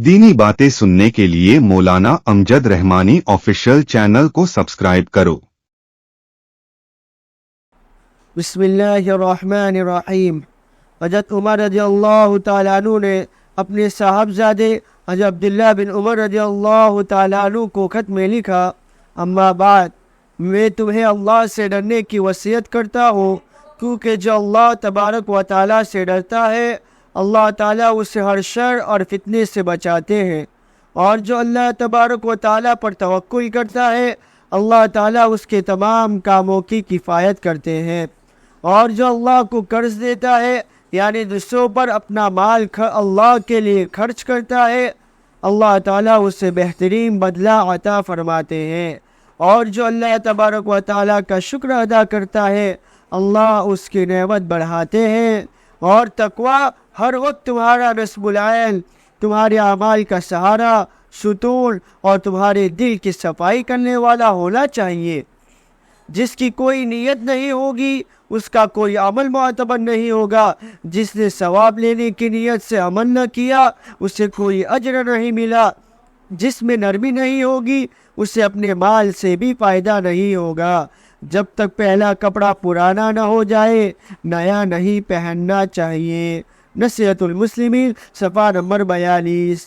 دینی باتیں سننے کے لیے مولانا امجد رحمانی آفیشیل چینل کو سبسکرائب کرو۔ بسم اللہ الرحمن الرحیم۔ حضرت عمر رضی اللہ تعالیٰ عنہ نے اپنے صاحبزادے حضرت عبداللہ بن عمر رضی اللہ تعالیٰ عنہ کو خط میں لکھا، اما بعد، میں تمہیں اللہ سے ڈرنے کی وصیت کرتا ہوں، کیونکہ جو اللہ تبارک و تعالیٰ سے ڈرتا ہے اللہ تعالیٰ اسے ہر شر اور فتنے سے بچاتے ہیں، اور جو اللہ تبارک و تعالیٰ پر توکل کرتا ہے اللہ تعالیٰ اس کے تمام کاموں کی کفایت کرتے ہیں، اور جو اللہ کو قرض دیتا ہے یعنی دوسروں پر اپنا مال اللہ کے لیے خرچ کرتا ہے اللہ تعالیٰ اسے بہترین بدلہ عطا فرماتے ہیں، اور جو اللہ تبارک و تعالیٰ کا شکر ادا کرتا ہے اللہ اس کی نعمت بڑھاتے ہیں، اور تقوی ہر وقت تمہارا نصب العین، تمہارے اعمال کا سہارا، ستون اور تمہارے دل کی صفائی کرنے والا ہونا چاہیے۔ جس کی کوئی نیت نہیں ہوگی اس کا کوئی عمل معتبر نہیں ہوگا، جس نے ثواب لینے کی نیت سے عمل نہ کیا اسے کوئی اجر نہیں ملا، جس میں نرمی نہیں ہوگی اسے اپنے مال سے بھی فائدہ نہیں ہوگا۔ جب تک پہلا کپڑا پرانا نہ ہو جائے نیا نہیں پہننا چاہیے۔ نصیحت المسلمین صفحہ نمبر 42۔